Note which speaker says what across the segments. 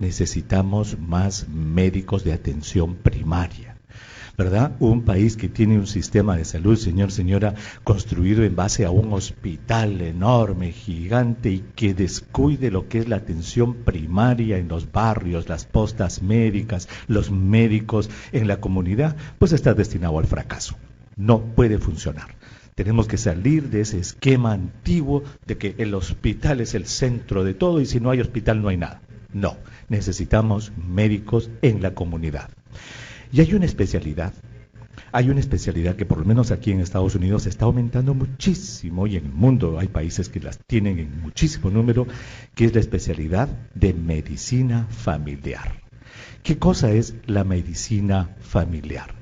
Speaker 1: Necesitamos más médicos de atención primaria, ¿verdad? Un país que tiene un sistema de salud, señor, señora, construido en base a un hospital enorme, gigante, y que descuide lo que es la atención primaria en los barrios, las postas médicas, los médicos en la comunidad, pues está destinado al fracaso. No puede funcionar. Tenemos que salir de ese esquema antiguo de que el hospital es el centro de todo y si no hay hospital no hay nada. No, necesitamos médicos en la comunidad. Y hay una especialidad que por lo menos aquí en Estados Unidos está aumentando muchísimo, y en el mundo hay países que las tienen en muchísimo número, que es la especialidad de medicina familiar. ¿Qué cosa es la medicina familiar?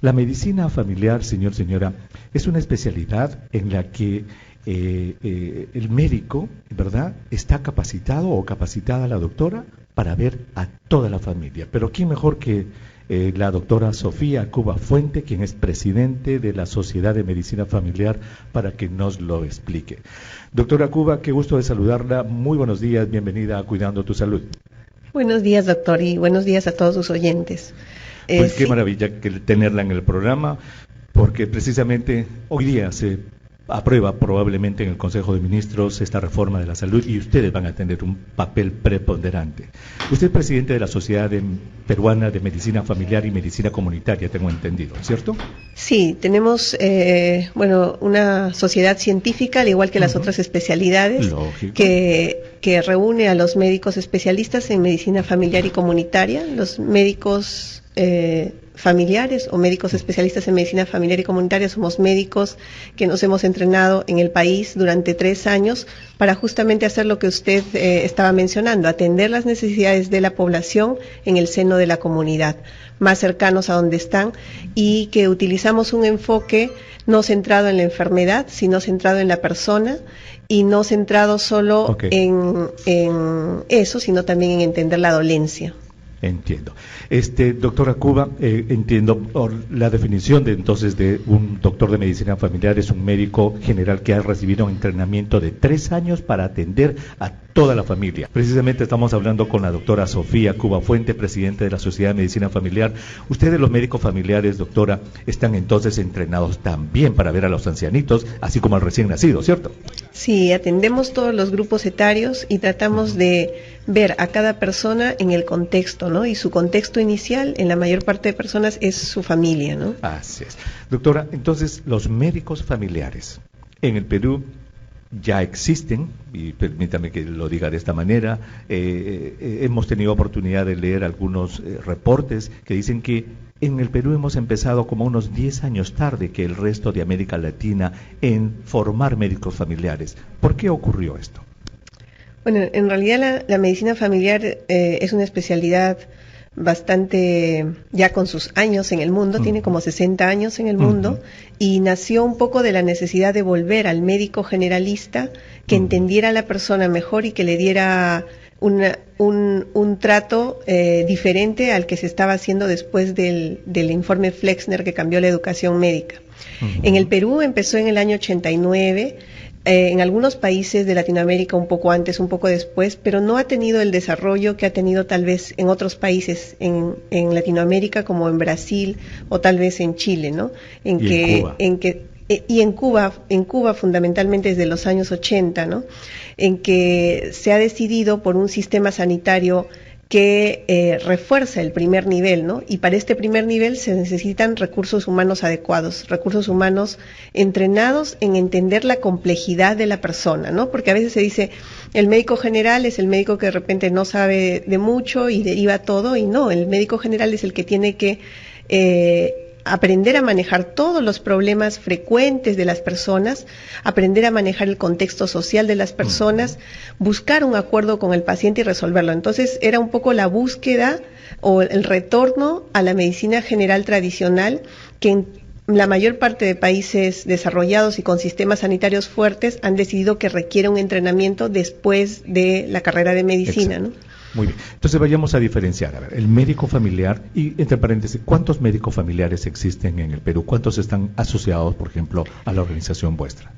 Speaker 1: La medicina familiar, señor, señora, es una especialidad en la que el médico, ¿verdad?, está capacitado o capacitada la doctora para ver a toda la familia. Pero ¿quién mejor que la doctora Sofía Cuba Fuente, quien es presidente de la Sociedad de Medicina Familiar, para que nos lo explique? Doctora Cuba, qué gusto de saludarla. Muy buenos días, bienvenida a Cuidando tu Salud.
Speaker 2: Buenos días, doctor, y buenos días a todos sus oyentes.
Speaker 1: Pues qué maravilla que tenerla en el programa, porque precisamente hoy día se aprueba probablemente en el Consejo de Ministros esta reforma de la salud y ustedes van a tener un papel preponderante. Usted es presidente de la Sociedad Peruana de Medicina Familiar y Medicina Comunitaria, tengo entendido, ¿cierto?
Speaker 2: Sí, tenemos una sociedad científica, al igual que las otras especialidades, que reúne a los médicos especialistas en medicina familiar y comunitaria, los médicos familiares o médicos especialistas en medicina familiar y comunitaria. Somos médicos que nos hemos entrenado en el país durante 3 años para justamente hacer lo que usted estaba mencionando, atender las necesidades de la población en el seno de la comunidad, más cercanos a donde están, y que utilizamos un enfoque no centrado en la enfermedad, sino centrado en la persona, y no centrado solo en eso, sino también en entender la dolencia.
Speaker 1: Entiendo. Doctora Cuba, entiendo la definición de un doctor de medicina familiar es un médico general que ha recibido un entrenamiento de 3 años para atender a toda la familia. Precisamente estamos hablando con la doctora Sofía Cuba Fuente, presidente de la Sociedad de Medicina Familiar. Ustedes, los médicos familiares, doctora, están entonces entrenados también para ver a los ancianitos, así como al recién nacido, ¿cierto?
Speaker 2: Sí, atendemos todos los grupos etarios y tratamos de ver a cada persona en el contexto, ¿no? Y su contexto inicial, en la mayor parte de personas, es su familia, ¿no?
Speaker 1: Así es. Doctora, entonces, los médicos familiares en el Perú ya existen, y permítame que lo diga de esta manera, hemos tenido oportunidad de leer algunos reportes que dicen que en el Perú hemos empezado como unos 10 años tarde que el resto de América Latina en formar médicos familiares. ¿Por qué ocurrió esto?
Speaker 2: Bueno, en realidad la medicina familiar es una especialidad bastante ya con sus años en el mundo, tiene como 60 años en el mundo, y nació un poco de la necesidad de volver al médico generalista que entendiera a la persona mejor y que le diera un trato diferente al que se estaba haciendo después del informe Flexner que cambió la educación médica. En el Perú empezó en el año 89, en algunos países de Latinoamérica un poco antes, un poco después, pero no ha tenido el desarrollo que ha tenido tal vez en otros países en Latinoamérica, como en Brasil o tal vez en Chile, ¿no? Y en Cuba fundamentalmente desde los años 80, ¿no? En que se ha decidido por un sistema sanitario que refuerza el primer nivel, ¿no? Y para este primer nivel se necesitan recursos humanos adecuados, recursos humanos entrenados en entender la complejidad de la persona, ¿no? Porque a veces se dice, el médico general es el médico que de repente no sabe de mucho y deriva todo, y no, el médico general es el que tiene que aprender a manejar todos los problemas frecuentes de las personas, aprender a manejar el contexto social de las personas, buscar un acuerdo con el paciente y resolverlo. Entonces era un poco la búsqueda o el retorno a la medicina general tradicional que en la mayor parte de países desarrollados y con sistemas sanitarios fuertes han decidido que requiere un entrenamiento después de la carrera de medicina, ¿no?
Speaker 1: Muy bien, entonces vayamos a diferenciar, a ver, el médico familiar y, entre paréntesis, ¿cuántos médicos familiares existen en el Perú? ¿Cuántos están asociados, por ejemplo, a la organización vuestra?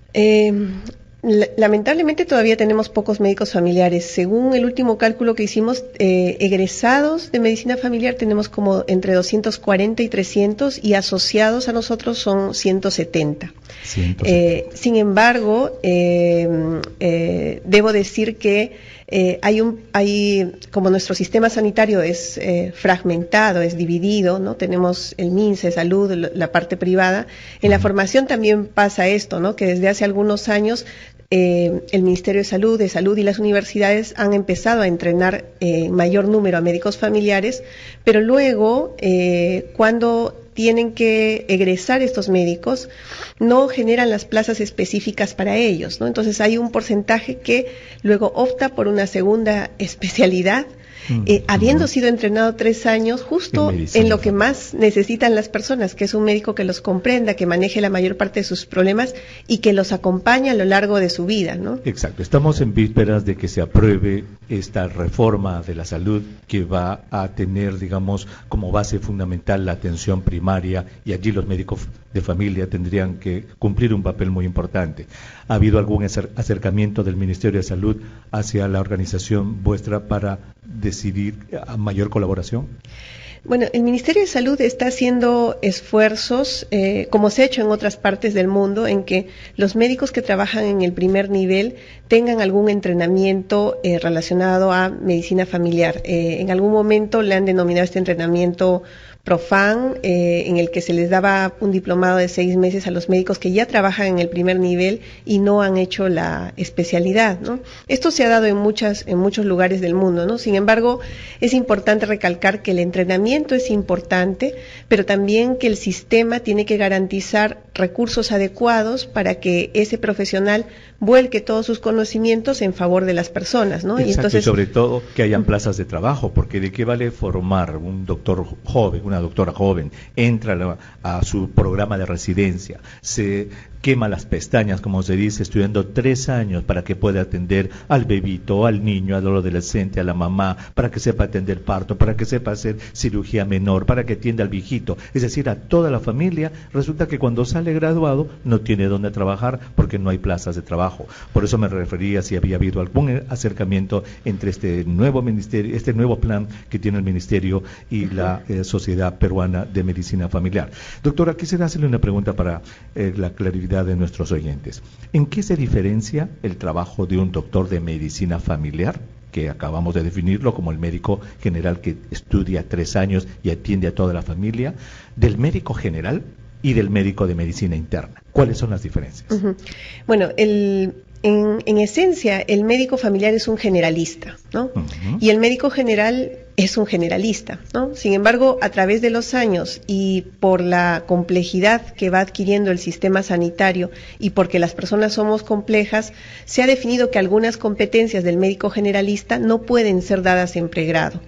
Speaker 2: Lamentablemente todavía tenemos pocos médicos familiares. Según el último cálculo que hicimos, egresados de medicina familiar tenemos como entre 240 y 300 y asociados a nosotros son 170. Sin embargo, debo decir que como nuestro sistema sanitario es fragmentado, es dividido, ¿no? Tenemos el MINSE, salud, la parte privada. En la formación también pasa esto, ¿no? Que desde hace algunos años el Ministerio de Salud y las universidades han empezado a entrenar mayor número a médicos familiares, pero luego cuando tienen que egresar estos médicos, no generan las plazas específicas para ellos, ¿no? Entonces hay un porcentaje que luego opta por una segunda especialidad, habiendo sido entrenado 3 años justo en lo que más necesitan las personas, que es un médico que los comprenda, que maneje la mayor parte de sus problemas y que los acompañe a lo largo de su vida, ¿no?
Speaker 1: Exacto. Estamos en vísperas de que se apruebe esta reforma de la salud que va a tener, digamos, como base fundamental la atención primaria, y allí los médicos de familia tendrían que cumplir un papel muy importante. ¿Ha habido algún acercamiento del Ministerio de Salud hacia la organización vuestra para decidir a mayor colaboración?
Speaker 2: Bueno, el Ministerio de Salud está haciendo esfuerzos, como se ha hecho en otras partes del mundo, en que los médicos que trabajan en el primer nivel tengan algún entrenamiento relacionado a medicina familiar. En algún momento le han denominado este entrenamiento Profam, en el que se les daba un diplomado de 6 meses a los médicos que ya trabajan en el primer nivel y no han hecho la especialidad, ¿no? Esto se ha dado en muchos lugares del mundo, ¿no? Sin embargo, es importante recalcar que el entrenamiento es importante, pero también que el sistema tiene que garantizar recursos adecuados para que ese profesional vuelque todos sus conocimientos en favor de las personas, ¿no?
Speaker 1: Exacto,
Speaker 2: y entonces,
Speaker 1: sobre todo que hayan plazas de trabajo, porque ¿de qué vale formar un doctor joven, una doctora joven, entra a su programa de residencia, se quema las pestañas, como se dice, estudiando 3 años para que pueda atender al bebito, al niño, al adolescente, a la mamá, para que sepa atender parto, para que sepa hacer cirugía menor, para que atienda al viejito, es decir, a toda la familia? Resulta que cuando sale graduado no tiene dónde trabajar porque no hay plazas de trabajo. Por eso me refería si había habido algún acercamiento entre este nuevo ministerio, este nuevo plan que tiene el ministerio y la Sociedad Peruana de Medicina Familiar. Doctora, quisiera hacerle una pregunta para la claridad de nuestros oyentes. ¿En qué se diferencia el trabajo de un doctor de medicina familiar, que acabamos de definirlo como el médico general que estudia 3 años y atiende a toda la familia, del médico general y del médico de medicina interna? ¿Cuáles son las diferencias?
Speaker 2: Bueno, en esencia, el médico familiar es un generalista, ¿no? Y el médico general es un generalista, ¿no? Sin embargo, a través de los años y por la complejidad que va adquiriendo el sistema sanitario y porque las personas somos complejas, se ha definido que algunas competencias del médico generalista no pueden ser dadas en pregrado.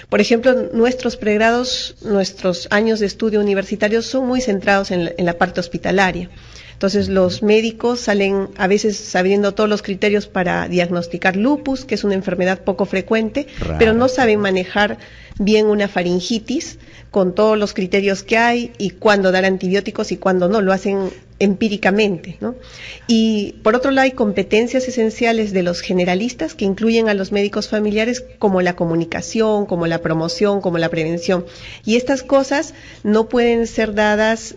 Speaker 2: Por ejemplo, nuestros pregrados, nuestros años de estudio universitarios son muy centrados en la parte hospitalaria. Entonces los médicos salen a veces sabiendo todos los criterios para diagnosticar lupus, que es una enfermedad poco frecuente, pero no saben manejar bien una faringitis con todos los criterios que hay y cuándo dar antibióticos y cuándo no, lo hacen empíricamente, ¿no? Y por otro lado hay competencias esenciales de los generalistas que incluyen a los médicos familiares, como la comunicación, como la promoción, como la prevención. Y estas cosas no pueden ser dadas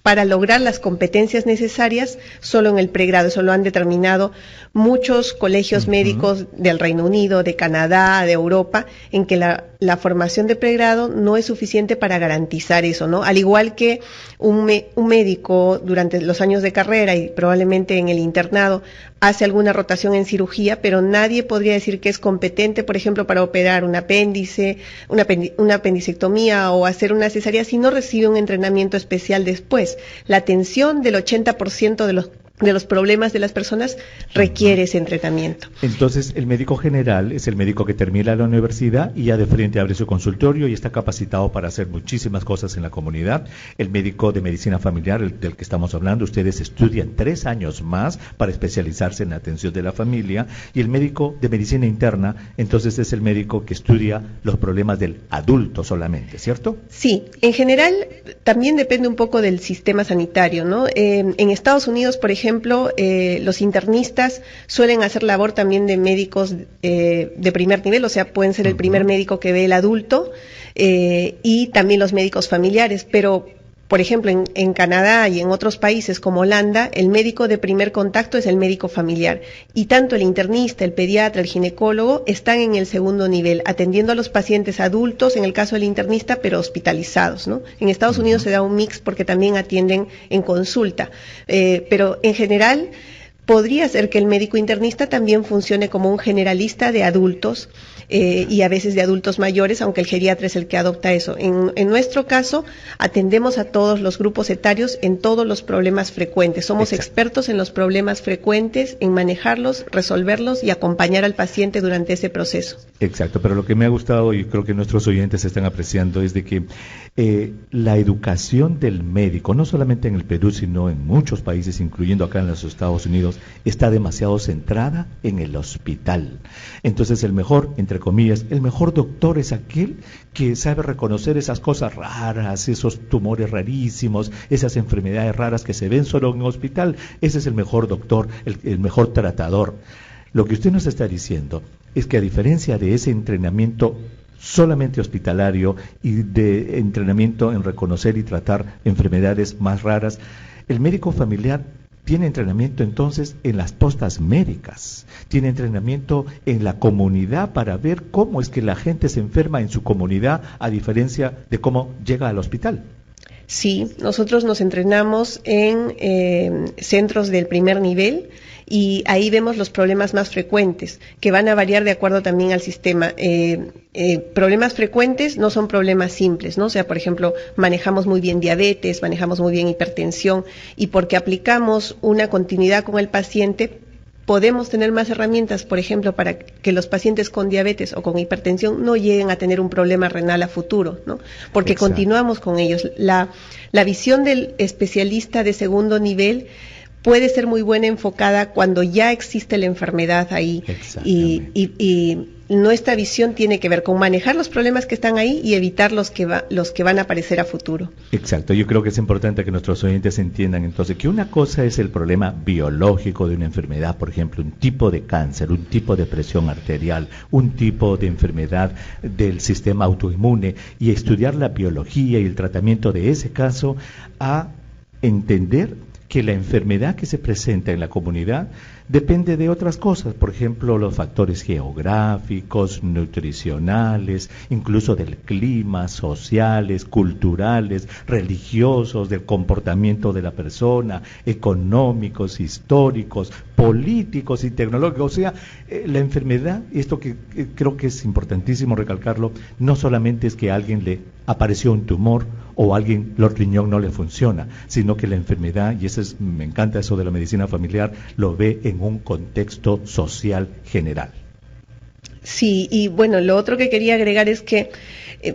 Speaker 2: para lograr las competencias necesarias solo en el pregrado. Eso lo han determinado muchos colegios médicos del Reino Unido, de Canadá, de Europa, en que la formación de pregrado no es suficiente para garantizar eso, ¿no? Al igual que un médico durante los años de carrera y probablemente en el internado hace alguna rotación en cirugía, pero nadie podría decir que es competente, por ejemplo, para operar un apéndice, una apendicectomía o hacer una cesárea si no recibe un entrenamiento especial después. La atención del 80% de los problemas de las personas requiere ese entrenamiento.
Speaker 1: Entonces, el médico general es el médico que termina la universidad y ya de frente abre su consultorio y está capacitado para hacer muchísimas cosas en la comunidad. El médico de medicina familiar, del que estamos hablando, ustedes estudian 3 años más para especializarse en la atención de la familia. Y el médico de medicina interna, entonces es el médico que estudia los problemas del adulto solamente, ¿cierto?
Speaker 2: Sí, en general también depende un poco del sistema sanitario, ¿no? En Estados Unidos, por ejemplo, ejemplo, los internistas suelen hacer labor también de médicos de primer nivel, o sea, pueden ser el primer médico que ve el adulto y también los médicos familiares, pero por ejemplo, en Canadá y en otros países como Holanda, el médico de primer contacto es el médico familiar. Y tanto el internista, el pediatra, el ginecólogo están en el segundo nivel, atendiendo a los pacientes adultos, en el caso del internista, pero hospitalizados, ¿no? En Estados Unidos se da un mix porque también atienden en consulta. Pero en general, podría ser que el médico internista también funcione como un generalista de adultos y a veces de adultos mayores, aunque el geriatra es el que adopta eso. En nuestro caso, atendemos a todos los grupos etarios en todos los problemas frecuentes. Somos expertos en los problemas frecuentes, en manejarlos, resolverlos y acompañar al paciente durante ese proceso.
Speaker 1: Exacto, pero lo que me ha gustado y creo que nuestros oyentes están apreciando es de que la educación del médico, no solamente en el Perú, sino en muchos países, incluyendo acá en los Estados Unidos, está demasiado centrada en el hospital. Entonces el mejor, entre comillas, el mejor doctor es aquel que sabe reconocer esas cosas raras, esos tumores rarísimos, esas enfermedades raras que se ven solo en un hospital. Ese es el mejor doctor, el mejor tratador. Lo que usted nos está diciendo es que a diferencia de ese entrenamiento solamente hospitalario y de entrenamiento en reconocer y tratar enfermedades más raras, el médico familiar tiene entrenamiento entonces en las postas médicas, tiene entrenamiento en la comunidad para ver cómo es que la gente se enferma en su comunidad a diferencia de cómo llega al hospital.
Speaker 2: Sí, nosotros nos entrenamos en centros del primer nivel y ahí vemos los problemas más frecuentes, que van a variar de acuerdo también al sistema. Problemas frecuentes no son problemas simples, ¿no? O sea, por ejemplo, manejamos muy bien diabetes, manejamos muy bien hipertensión, y porque aplicamos una continuidad con el paciente, podemos tener más herramientas, por ejemplo, para que los pacientes con diabetes o con hipertensión no lleguen a tener un problema renal a futuro, ¿no? Porque continuamos con ellos. La visión del especialista de segundo nivel puede ser muy buena enfocada cuando ya existe la enfermedad ahí. Y nuestra visión tiene que ver con manejar los problemas que están ahí y evitar los que van a aparecer a futuro.
Speaker 1: Exacto, yo creo que es importante que nuestros oyentes entiendan entonces que una cosa es el problema biológico de una enfermedad, por ejemplo, un tipo de cáncer, un tipo de presión arterial, un tipo de enfermedad del sistema autoinmune, y estudiar la biología y el tratamiento de ese caso a entender que la enfermedad que se presenta en la comunidad depende de otras cosas, por ejemplo, los factores geográficos, nutricionales, incluso del clima, sociales, culturales, religiosos, del comportamiento de la persona, económicos, históricos, políticos y tecnológicos. O sea, la enfermedad, esto que creo que es importantísimo recalcarlo, no solamente es que a alguien le apareció un tumor o a alguien el riñón no le funciona, sino que la enfermedad, y me encanta eso de la medicina familiar, lo ve en un contexto social general.
Speaker 2: Sí, y bueno, lo otro que quería agregar es que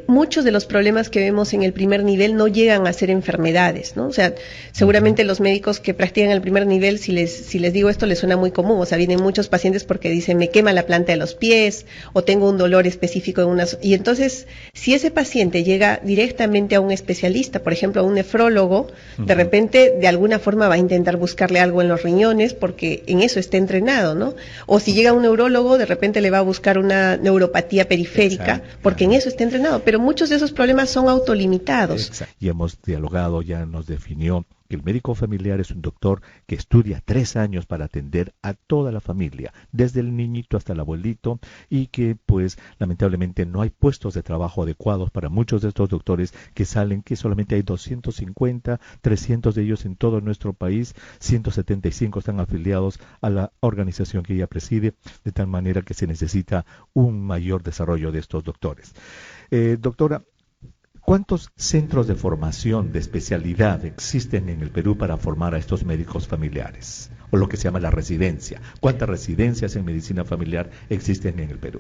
Speaker 2: muchos de los problemas que vemos en el primer nivel no llegan a ser enfermedades, ¿no? O sea, seguramente los médicos que practican el primer nivel, si les digo esto, les suena muy común. O sea, vienen muchos pacientes porque dicen, me quema la planta de los pies, o tengo un dolor específico en unas... Y entonces, si ese paciente llega directamente a un especialista, por ejemplo, a un nefrólogo, de repente, de alguna forma va a intentar buscarle algo en los riñones, porque en eso está entrenado, ¿no? O si llega a un neurólogo, de repente le va a buscar una neuropatía periférica, porque en eso está entrenado. Pero muchos de esos problemas son autolimitados.
Speaker 1: Exacto. Y hemos dialogado, ya nos definió que el médico familiar es un doctor que estudia 3 años para atender a toda la familia, desde el niñito hasta el abuelito, y que pues lamentablemente no hay puestos de trabajo adecuados para muchos de estos doctores que salen, que solamente hay 250, 300 de ellos en todo nuestro país, 175 están afiliados a la organización que ella preside, de tal manera que se necesita un mayor desarrollo de estos doctores. Doctora, ¿cuántos centros de formación de especialidad existen en el Perú para formar a estos médicos familiares? O lo que se llama la residencia. ¿Cuántas residencias en medicina familiar existen en el Perú?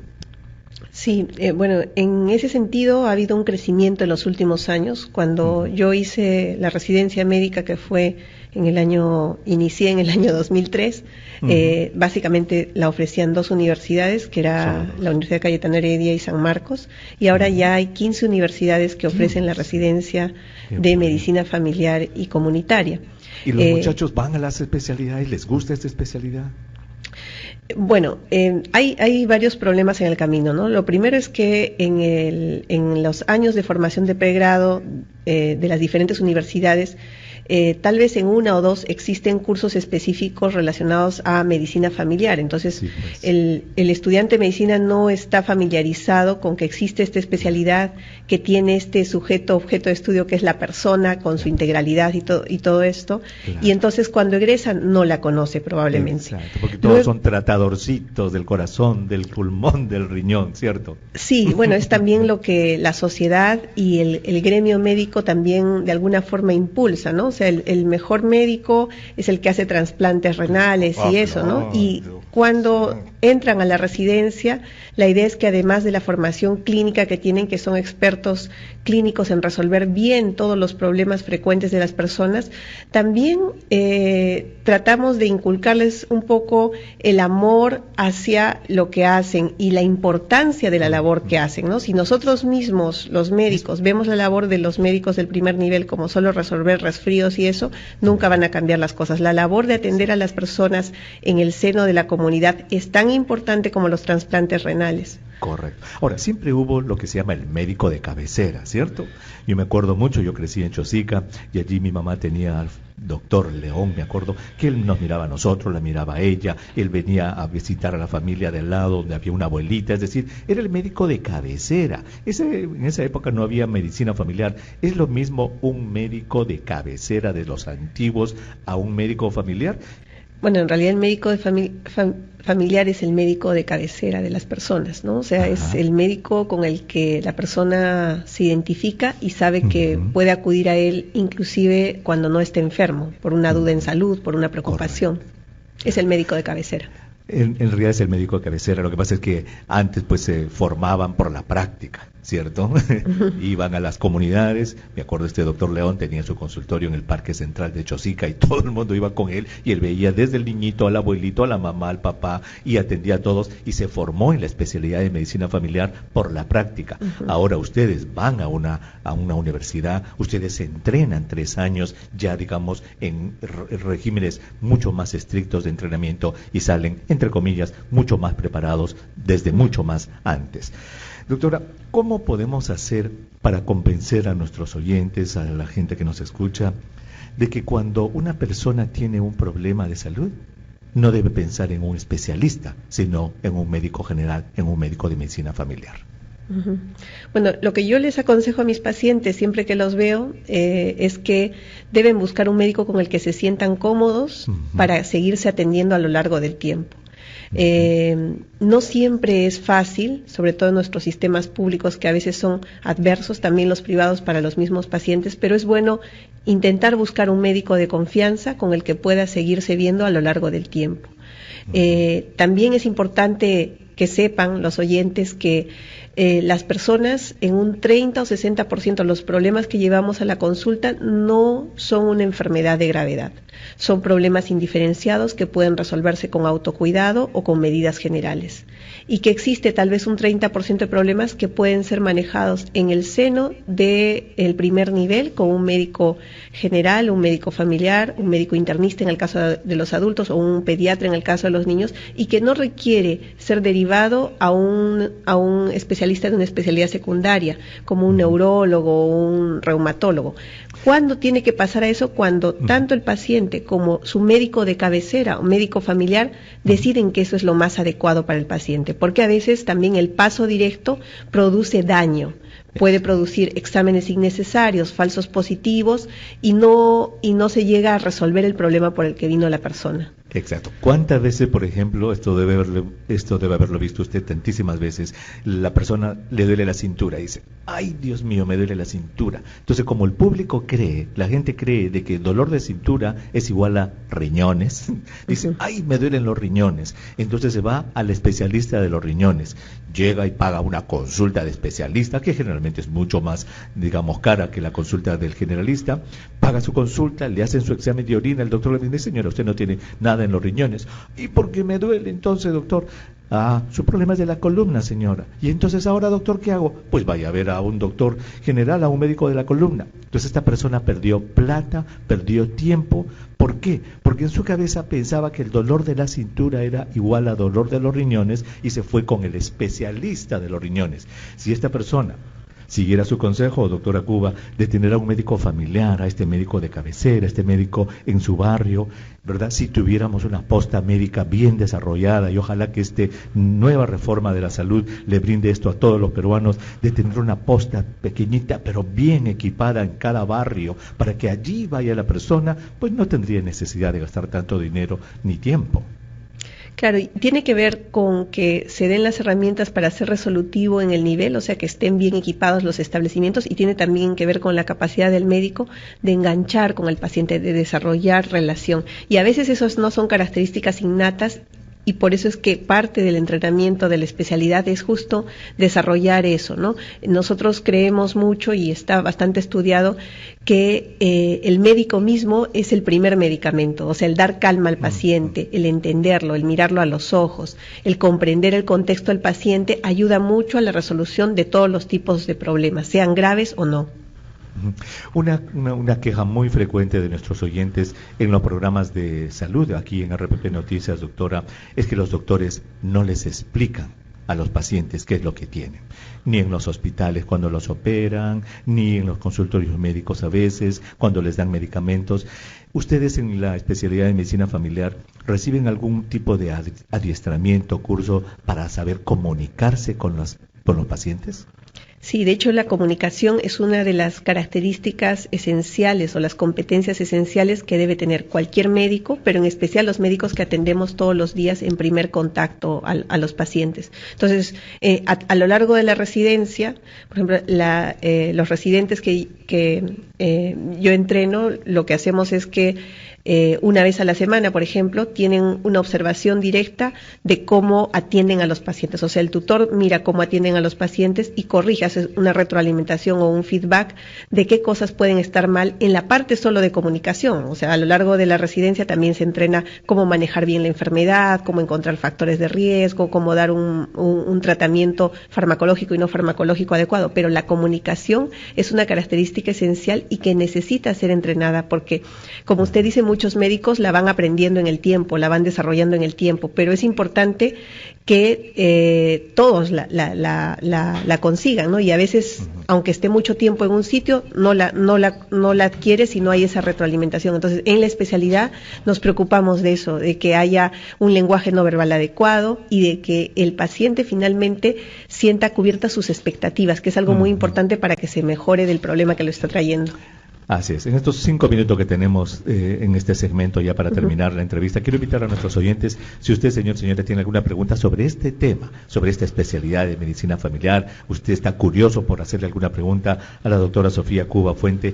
Speaker 2: Sí, bueno, en ese sentido ha habido un crecimiento en los últimos años. Cuando yo hice la residencia médica, que fue inicié en el año 2003, básicamente la ofrecían dos universidades, que era la Universidad Cayetano Heredia y San Marcos, y ahora ya hay 15 universidades que ofrecen la residencia de medicina familiar y comunitaria.
Speaker 1: ¿Y los muchachos van a las especialidades? ¿Les gusta esta especialidad?
Speaker 2: Bueno, hay varios problemas en el camino, ¿no? Lo primero es que en los años de formación de pregrado de las diferentes universidades, tal vez en una o dos existen cursos específicos relacionados a medicina familiar. Entonces, sí, pues, el estudiante de medicina no está familiarizado con que existe esta especialidad, que tiene este objeto de estudio que es la persona con su integralidad y todo esto. Claro. Y entonces cuando egresa no la conoce probablemente.
Speaker 1: Exacto, porque todos son tratadorcitos del corazón, del pulmón, del riñón, ¿cierto?
Speaker 2: Sí, bueno, es también lo que la sociedad y el gremio médico también de alguna forma impulsa, ¿no? O sea, el mejor médico es el que hace trasplantes renales y eso, ¿no? Y cuando entran a la residencia, la idea es que además de la formación clínica que tienen, que son expertos clínicos en resolver bien todos los problemas frecuentes de las personas, también tratamos de inculcarles un poco el amor hacia lo que hacen y la importancia de la labor que hacen, ¿no? Si nosotros mismos, los médicos, vemos la labor de los médicos del primer nivel como solo resolver resfríos y eso, nunca van a cambiar las cosas. La labor de atender a las personas en el seno de la comunidad es tan importante como los trasplantes renales.
Speaker 1: Correcto. Ahora, siempre hubo lo que se llama el médico de cabecera, ¿cierto? Yo me acuerdo mucho, yo crecí en Chosica y allí mi mamá tenía al doctor León, me acuerdo, que él nos miraba a nosotros, la miraba a ella, él venía a visitar a la familia de al lado donde había una abuelita, es decir, era el médico de cabecera. En esa época no había medicina familiar. ¿Es lo mismo un médico de cabecera de los antiguos a un médico familiar?
Speaker 2: Bueno, en realidad el médico de familiar es el médico de cabecera de las personas, ¿no? O sea, ajá, es el médico con el que la persona se identifica y sabe que puede acudir a él inclusive cuando no esté enfermo, por una duda en salud, por una preocupación. Correcto. Es el médico de cabecera.
Speaker 1: En realidad es el médico de cabecera. Lo que pasa es que antes pues se formaban por la práctica, ¿cierto? Iban a las comunidades. Me acuerdo, este doctor León tenía su consultorio en el Parque Central de Chosica y todo el mundo iba con él y él veía desde el niñito al abuelito, a la mamá, al papá y atendía a todos y se formó en la especialidad de medicina familiar por la práctica. Ahora ustedes van a una universidad, ustedes se entrenan 3 años ya, digamos, en regímenes mucho más estrictos de entrenamiento y salen, entre comillas, mucho más preparados desde mucho más antes. Doctora, ¿cómo podemos hacer para convencer a nuestros oyentes, a la gente que nos escucha, de que cuando una persona tiene un problema de salud, no debe pensar en un especialista, sino en un médico general, en un médico de medicina familiar?
Speaker 2: Bueno, lo que yo les aconsejo a mis pacientes siempre que los veo es que deben buscar un médico con el que se sientan cómodos para seguirse atendiendo a lo largo del tiempo. No siempre es fácil, sobre todo en nuestros sistemas públicos que a veces son adversos, también los privados para los mismos pacientes, pero es bueno intentar buscar un médico de confianza con el que pueda seguirse viendo a lo largo del tiempo. También es importante que sepan los oyentes que las personas en un 30 o 60% los problemas que llevamos a la consulta no son una enfermedad de gravedad. Son problemas indiferenciados que pueden resolverse con autocuidado o con medidas generales. Y que existe tal vez un 30% de problemas que pueden ser manejados en el seno del primer nivel con un médico general, un médico familiar, un médico internista en el caso de los adultos o un pediatra en el caso de los niños, y que no requiere ser derivado a un especialista de una especialidad secundaria, como un neurólogo o un reumatólogo. ¿Cuándo tiene que pasar a eso? Cuando tanto el paciente como su médico de cabecera o médico familiar deciden que eso es lo más adecuado para el paciente, porque a veces también el paso directo produce daño. Puede producir exámenes innecesarios, falsos positivos y no se llega a resolver el problema por el que vino la persona.
Speaker 1: Exacto. ¿Cuántas veces, por ejemplo, esto debe haberlo visto usted tantísimas veces, la persona le duele la cintura y dice, ay Dios mío, me duele la cintura? Entonces, como el público cree, la gente cree de que dolor de cintura es igual a riñones, dice, ay, me duelen los riñones. Entonces se va al especialista de los riñones, llega y paga una consulta de especialista, que generalmente es mucho más, digamos, cara que la consulta del generalista, paga su consulta, le hacen su examen de orina, el doctor le dice, señora, usted no tiene nada en los riñones. ¿Y por qué me duele entonces, doctor? Ah, su problema es de la columna, señora. Y entonces ahora, doctor, ¿qué hago? Pues vaya a ver a un doctor general, a un médico de la columna. Entonces esta persona perdió plata, perdió tiempo. ¿Por qué? Porque en su cabeza pensaba que el dolor de la cintura era igual a dolor de los riñones y se fue con el especialista de los riñones. Si esta persona siguiera su consejo, doctora Cuba, de tener a un médico familiar, a este médico de cabecera, a este médico en su barrio, ¿verdad? Si tuviéramos una posta médica bien desarrollada, y ojalá que esta nueva reforma de la salud le brinde esto a todos los peruanos, de tener una posta pequeñita pero bien equipada en cada barrio, para que allí vaya la persona, pues no tendría necesidad de gastar tanto dinero ni tiempo.
Speaker 2: Claro, y tiene que ver con que se den las herramientas para ser resolutivo en el nivel, o sea, que estén bien equipados los establecimientos, y tiene también que ver con la capacidad del médico de enganchar con el paciente, de desarrollar relación. Y a veces esos no son características innatas, y por eso es que parte del entrenamiento de la especialidad es justo desarrollar eso, ¿no? Nosotros creemos mucho, y está bastante estudiado, que el médico mismo es el primer medicamento, o sea, el dar calma al paciente, el entenderlo, el mirarlo a los ojos, el comprender el contexto del paciente, ayuda mucho a la resolución de todos los tipos de problemas, sean graves o no.
Speaker 1: Una queja muy frecuente de nuestros oyentes en los programas de salud, aquí en RPP Noticias, doctora, es que los doctores no les explican a los pacientes qué es lo que tienen, ni en los hospitales cuando los operan, ni en los consultorios médicos a veces, cuando les dan medicamentos. ¿Ustedes en la especialidad de medicina familiar reciben algún tipo de adiestramiento, curso para saber comunicarse con los pacientes?
Speaker 2: Sí, de hecho la comunicación es una de las características esenciales o las competencias esenciales que debe tener cualquier médico, pero en especial los médicos que atendemos todos los días en primer contacto a los pacientes. Entonces, a lo largo de la residencia, por ejemplo, los residentes que yo entreno, lo que hacemos es que una vez a la semana, por ejemplo, tienen una observación directa de cómo atienden a los pacientes. O sea, el tutor mira cómo atienden a los pacientes y corrige, hace una retroalimentación o un feedback de qué cosas pueden estar mal en la parte solo de comunicación. O sea, a lo largo de la residencia también se entrena cómo manejar bien la enfermedad, cómo encontrar factores de riesgo, cómo dar un tratamiento farmacológico y no farmacológico adecuado. Pero la comunicación es una característica esencial y que necesita ser entrenada porque, como usted dice, muchos médicos la van aprendiendo en el tiempo, la van desarrollando en el tiempo, pero es importante que todos la consigan, ¿no? Y a veces, aunque esté mucho tiempo en un sitio, no la adquiere si no hay esa retroalimentación. Entonces, en la especialidad nos preocupamos de eso, de que haya un lenguaje no verbal adecuado y de que el paciente finalmente sienta cubiertas sus expectativas, que es algo muy importante para que se mejore del problema que lo está trayendo.
Speaker 1: Así es. En estos 5 minutos que tenemos en este segmento ya para terminar la entrevista, quiero invitar a nuestros oyentes, si usted, señora, tiene alguna pregunta sobre este tema, sobre esta especialidad de medicina familiar, usted está curioso por hacerle alguna pregunta a la doctora Sofía Cuba Fuente,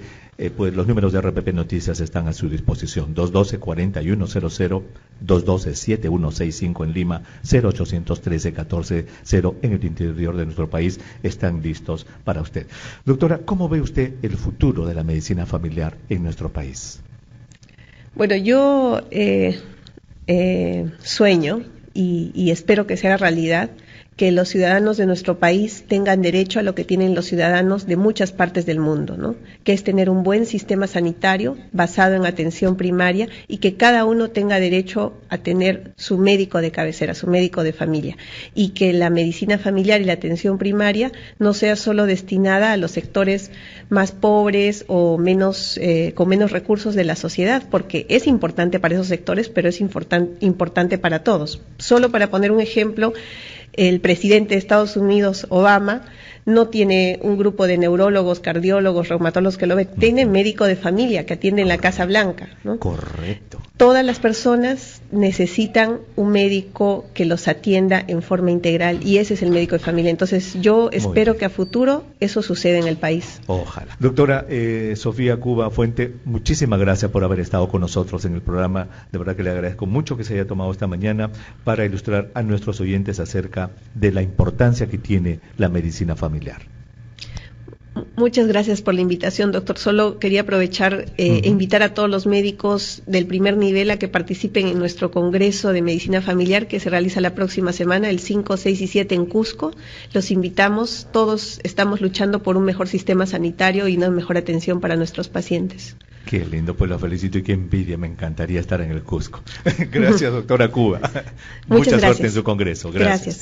Speaker 1: pues los números de RPP Noticias están a su disposición. 212-4100, 212-7165 en Lima, 0813-14-0 en el interior de nuestro país, están listos para usted. Doctora, ¿cómo ve usted el futuro de la medicina familiar en nuestro país?
Speaker 2: Bueno, yo sueño y espero que sea realidad que los ciudadanos de nuestro país tengan derecho a lo que tienen los ciudadanos de muchas partes del mundo, ¿no? Que es tener un buen sistema sanitario basado en atención primaria y que cada uno tenga derecho a tener su médico de cabecera, su médico de familia, y que la medicina familiar y la atención primaria no sea solo destinada a los sectores más pobres o menos con menos recursos de la sociedad, porque es importante para esos sectores, pero es importante para todos. Solo para poner un ejemplo, el presidente de Estados Unidos, Obama, no tiene un grupo de neurólogos, cardiólogos, reumatólogos que lo ven, tiene médico de familia que atiende en la Casa Blanca, ¿no?
Speaker 1: Correcto.
Speaker 2: Todas las personas necesitan un médico que los atienda en forma integral y ese es el médico de familia. Entonces yo espero que a futuro eso suceda en el país.
Speaker 1: Ojalá. Doctora Sofía Cuba Fuente, muchísimas gracias por haber estado con nosotros en el programa. De verdad que le agradezco mucho que se haya tomado esta mañana para ilustrar a nuestros oyentes acerca de la importancia que tiene la medicina familiar.
Speaker 2: Muchas gracias por la invitación, doctor. Solo quería aprovechar e invitar a todos los médicos del primer nivel a que participen en nuestro Congreso de Medicina Familiar que se realiza la próxima semana, el 5, 6 y 7 en Cusco. Los invitamos, todos estamos luchando por un mejor sistema sanitario y una mejor atención para nuestros pacientes.
Speaker 1: Qué lindo, pues lo felicito y qué envidia, me encantaría estar en el Cusco. Gracias, doctora Cuba. Mucha suerte en su Congreso. Gracias.